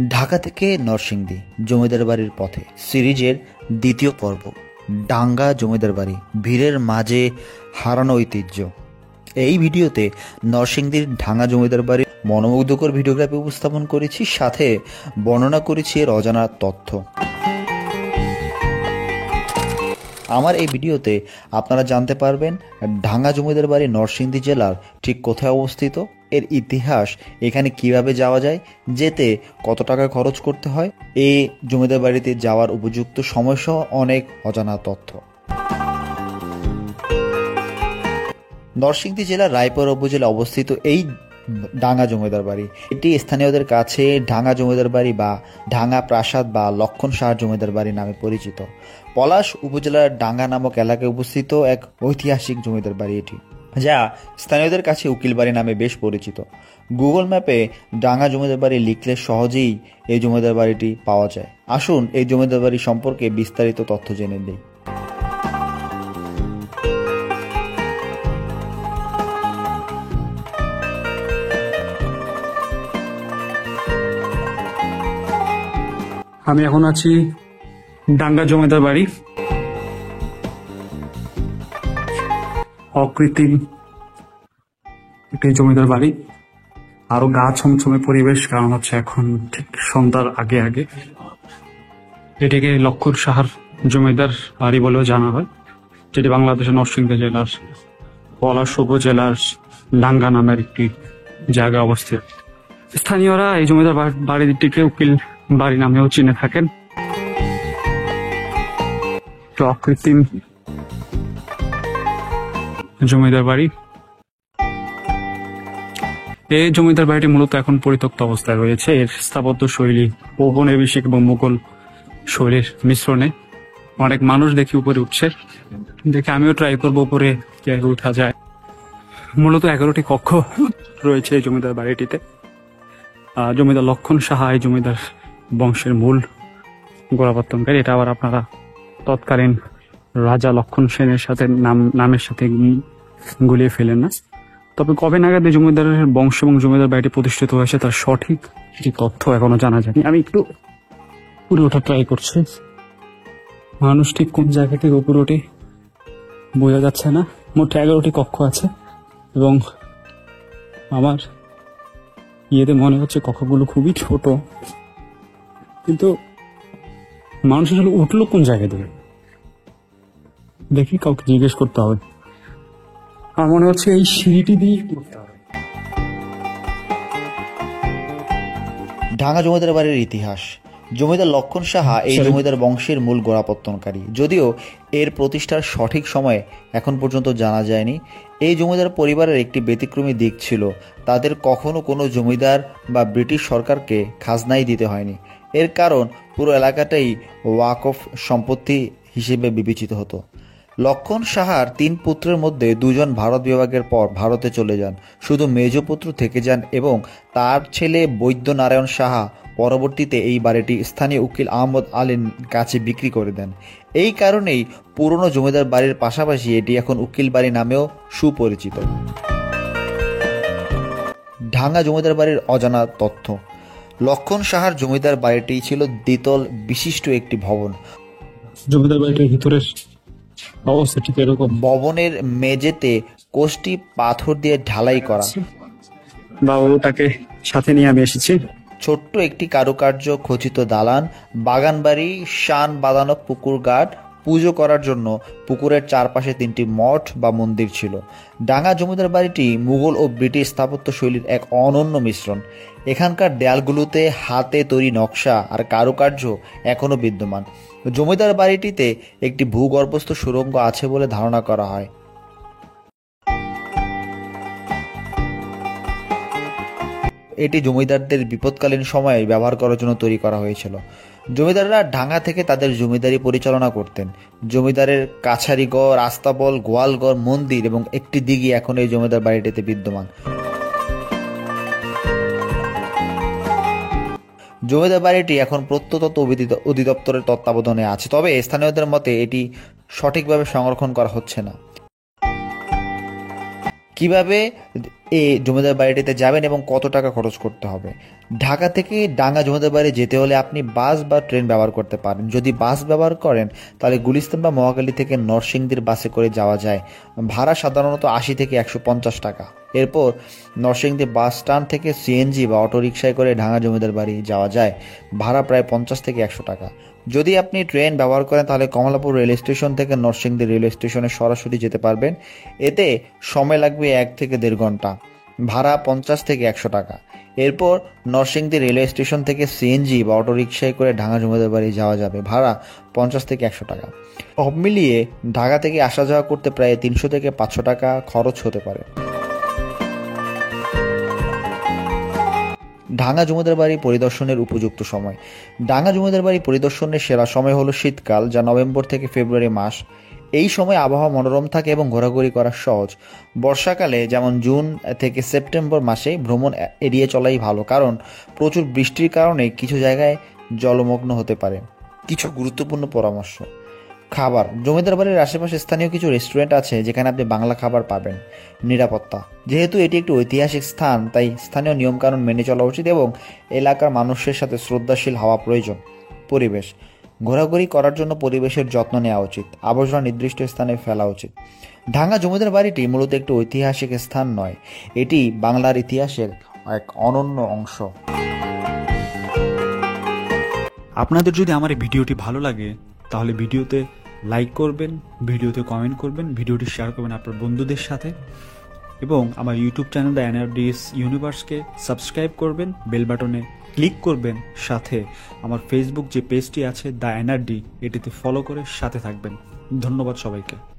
ঢাকা থেকে নরসিংদী জমিদার বাড়ির পথে সিরিজের দ্বিতীয় পর্ব ডাঙ্গা জমিদার বাড়ি, ভিড়ের মাঝে হারানো ঐতিহ্য। এই ভিডিওতে নরসিংদীর ঢাঙ্গা জমিদার বাড়ির মনোমুগ্ধকর ভিডিওগ্রাফি উপস্থাপন করেছি, সাথে বর্ণনা করেছি এর অজানা তথ্য। আমার এই ভিডিওতে আপনারা জানতে পারবেন ঢাঙ্গা জমিদার বাড়ি নরসিংদী জেলার ঠিক কোথায় অবস্থিত, এর ইতিহাস, এখানে কিভাবে যাওয়া যায়, যেতে কত টাকা খরচ করতে হয়, এই জমিদার বাড়িতে যাওয়ার উপযুক্ত সময়সহ অনেক অজানা তথ্য। নরসিংদী জেলার রায়পুরা উপজেলা অবস্থিত এই ডাঙ্গা জমিদার বাড়ি, এটি স্থানীয়দের কাছে ঢাঙ্গা জমিদার বাড়ি বা ঢাঙ্গা প্রাসাদ বা লক্ষণ শাহ জমিদার বাড়ি নামে পরিচিত। পলাশ উপজেলার ডাঙ্গা নামক এলাকায় অবস্থিত এক ঐতিহাসিক জমিদার বাড়ি এটি, যা স্থানীয়দের কাছে উকিল বাড়ি নামে বেশ পরিচিত। গুগল ম্যাপে ডাঙ্গা জমিদার বাড়ি লিখলে সহজেই এই জমিদার বাড়িটি পাওয়া যায়। আসুন এই জমিদার বাড়ি সম্পর্কে বিস্তারিত তথ্য জেনে নিই। আমি এখন আছি ডাঙ্গা জমিদার বাড়ি। অকৃত্রিম একটি জমিদার বাড়ি, আরো গা ছমছমে পরিবেশ, কারণ হচ্ছে এখন ঠিক সন্ধ্যার আগে আগে। এটিকে লক্ষণ শাহর জমিদার বাড়ি বলেও জানা হয়, যেটি বাংলাদেশের নরসিংদী জেলার পলাশ উপজেলার ডাঙ্গা নামের একটি জায়গা অবস্থিত। স্থানীয়রা এই জমিদার বাড়িটিকে উকিল বাড়ি নামেও চিনে থাকেন। অকৃত্রিম জমিদার বাড়ি, এই জমিদার বাড়িটি মূলত এখন পরিত্যক্ত অবস্থায় রয়েছে। এর স্থাপত্য শৈলী ঔপনিবেশিক এবং মুঘল শৈলীর মিশ্রণে। অনেক মানুষ দেখি উপরে উঠছে, দেখে আমিও ট্রাই করবো উপরে কিভাবে উঠা যায়। মূলত 11টি কক্ষ রয়েছে এই জমিদার বাড়িটিতে। জমিদার লক্ষণ সাহা এই জমিদার বংশের মূল গোড়াপত্তনকারী। এটা আবার আপনারা তৎকালীন রাজা লক্ষণ সেনের সাথে নামের সাথে গুলিয়ে ফেলেন না। তবে কবে নাগাদ এই জমিদারের বংশ এবং জমিদার বাড়িটি প্রতিষ্ঠিত হয়েছে তার সঠিক যে তথ্য এখনো জানা যায়নি। আমি একটু উপরে ওঠা ট্রাই করছি। মানুষ ঠিক কোন জায়গা থেকে উপরে ওঠে বোঝা যাচ্ছে না। মোট 11টি কক্ষ আছে এবং আমার ইয়েতে মনে হচ্ছে কক্ষগুলো খুবই ছোট, কিন্তু মানুষ আসলে উঠলো কোন জায়গা থেকে দেখি, কাউকে জিজ্ঞেস করতে হবে। আমার মনে হচ্ছে এই সিঁড়িটি দিয়েই উঠতে হবে। ঢাঙ্গা জমিদার বাড়ির ইতিহাস। জমিদার লক্ষণ সাহা এই জমিদার বংশের মূল গোড়াপত্তনকারী, যদিও এর প্রতিষ্ঠার সঠিক সময় এখন পর্যন্ত জানা যায়নি। এই জমিদার পরিবারের একটি ব্যতিক্রমী দিক ছিল, তাদের কখনো কোনো জমিদার বা ব্রিটিশ সরকারকে খাজনাই দিতে হয়নি। এর কারণ পুরো এলাকাটাই ওয়াকফ সম্পত্তি হিসেবে বিবেচিত হতো। লক্ষণ সাহার 3 পুত্রের মধ্যে 2 জন ভারত বিভাগের পর ভারতে চলে যান, শুধু মেজ পুত্র থেকে যান এবং তার ছেলে বৈদ্য নারায়ণ সাহা পরবর্তীতে এই বাড়িটি স্থানীয় উকিল আহমদ আলীর কাছে বিক্রি করে দেন। এই কারণেই পুরনো জমিদার বাড়ির পাশাপাশি এটি এখন উকিল বাড়ি নামেও সুপরিচিত। ঢাঙ্গা জমিদার বাড়ির অজানা তথ্য। লক্ষণ সাহার জমিদার বাড়িটি ছিল দ্বিতল বিশিষ্ট একটি ভবন। জমিদার বাড়িটির ভিতরের অবস্থা ঠিক এরকম। ভবনের মেঝেতে কোষ্টি পাথর দিয়ে ঢালাই করা। বাবুটাকে সাথে নিয়ে আমি এসেছি। ছোট্ট একটি কারুকার্য খচিত দালান, বাগানবাড়ি, শান বাঁধানো পুকুর ঘাট, পুজো করার জন্য পুকুরের চারপাশে 3টি মঠ বা মন্দির ছিল। ডাঙ্গা জমিদার বাড়িটি মুঘল ও ব্রিটিশ স্থাপত্য শৈলীর এক অনন্য মিশ্রণ। এখানকার দেয়ালগুলোতে হাতে তৈরি নকশা আর কারুকার্য এখনও বিদ্যমান। জমিদার বাড়িটিতে একটি ভূগর্ভস্থ সুড়ঙ্গ আছে বলে ধারণা করা হয়। এটি জমিদারদের বিপদকালীন সময়ে ব্যবহার করার জন্য তৈরি করা হয়েছিল। জমিদাররা ডাঙ্গা থেকে তাদের জমিদারি পরিচালনা করতেন। জমিদারের কাছারিঘর, আস্তাবল, গোয়ালঘর, মন্দির এবং একটি দিঘি এখন এই জমিদার বাড়িটিতে বিদ্যমান। জমিদার বাড়িটি এখন প্রত্নতত্ত্ব অধিদপ্তরের তত্ত্বাবধানে আছে, তবে স্থানীয়দের মতে এটি সঠিকভাবে সংরক্ষণ করা হচ্ছে না। কিভাবে এই জমিদার বাড়িটিতে যাবেন এবং কত টাকা খরচ করতে হবে। ঢাকা থেকে ডাঙ্গা জমিদার বাড়ি যেতে হলে আপনি বাস বা ট্রেন ব্যবহার করতে পারেন। যদি বাস ব্যবহার করেন তাহলে গুলিস্তান বা মহাখালী থেকে নরসিংদীর বাসে করে যাওয়া যায়। ভাড়া সাধারণত 80 থেকে 150 টাকা। এরপর নরসিংদী বাস স্ট্যান্ড থেকে সিএনজি বা অটোরিকশায় করে ঢাঙ্গা জমিদার বাড়ি যাওয়া যায়। ভাড়া প্রায় 50 থেকে 100 টাকা। যদি আপনি ট্রেন ব্যবহার করেন তাহলে কমলাপুর রেল স্টেশন থেকে নরসিংদী রেল স্টেশনে সরাসরি যেতে পারবেন। এতে সময় লাগবে 1 থেকে 1.5 ঘন্টা। ভাড়া 50 থেকে 100 টাকা। এরপর নরসিংদী রেলওয়ে স্টেশন থেকে সিএনজি বা অটোরিকশায় করে ঢাকা জমিদার বাড়ি যাওয়া যাবে। ভাড়া 50 থেকে 100 টাকা। সব মিলিয়ে ঢাকা থেকে আসা যাওয়া করতে প্রায় 300 থেকে 500 টাকা খরচ হতে পারে। ডাঙ্গা জমিদার বাড়ি পরিদর্শনের উপযুক্ত সময়। ডাঙ্গা জমিদার বাড়ি পরিদর্শনের সেরা সময় হলো শীতকাল, যা নভেম্বর থেকে ফেব্রুয়ারি মাস। এই সময় আবহাওয়া মনোরম থাকে এবং ঘোরাঘুরি করা সহজ। বর্ষাকালে যেমন জুন থেকে সেপ্টেম্বর মাসে ভ্রমণ এড়িয়ে চলাই ভালো, কারণ প্রচুর বৃষ্টির কারণে কিছু জায়গায় জলমগ্ন হতে পারে। কিছু গুরুত্বপূর্ণ পরামর্শ। খাবার। জমিদার বাড়ির আশেপাশে স্থানীয় কিছু রেস্টুরেন্ট আছে যেখানে আপনি বাংলা খাবার পাবেন। নিরাপত্তা। যেহেতু এটি একটি ঐতিহাসিক স্থান, তাই স্থানীয় নিয়মকানুন মেনে চলা উচিত এবং এলাকার মানুষের সাথে শ্রদ্ধাশীল হওয়া প্রয়োজন। পরিবেশ। ঘোরাঘুরি করার জন্য পরিবেশের যত্ন নেওয়া উচিত। আবর্জনা নির্দিষ্ট স্থানে ফেলা উচিত। ঢাঙ্গা জমিদার বাড়িটি মূলত একটি ঐতিহাসিক স্থান নয়, এটি বাংলার ইতিহাসের এক অনন্য অংশ। আপনাদের যদি আমার এই ভিডিওটি ভালো লাগে তাহলে ভিডিওতে লাইক করবেন, ভিডিওতে কমেন্ট করবেন, ভিডিওটি শেয়ার করবেন আপনার বন্ধুদের সাথে এবং আমার ইউটিউব চ্যানেল দ্য এনআরডিএস ইউনিভার্সকে সাবস্ক্রাইব করবেন, বেল বাটনে ক্লিক করবেন, সাথে আমার ফেসবুক যে পেজটি আছে দ্য এনআরডি, এটিতে ফলো করে সাথে থাকবেন। ধন্যবাদ সবাইকে।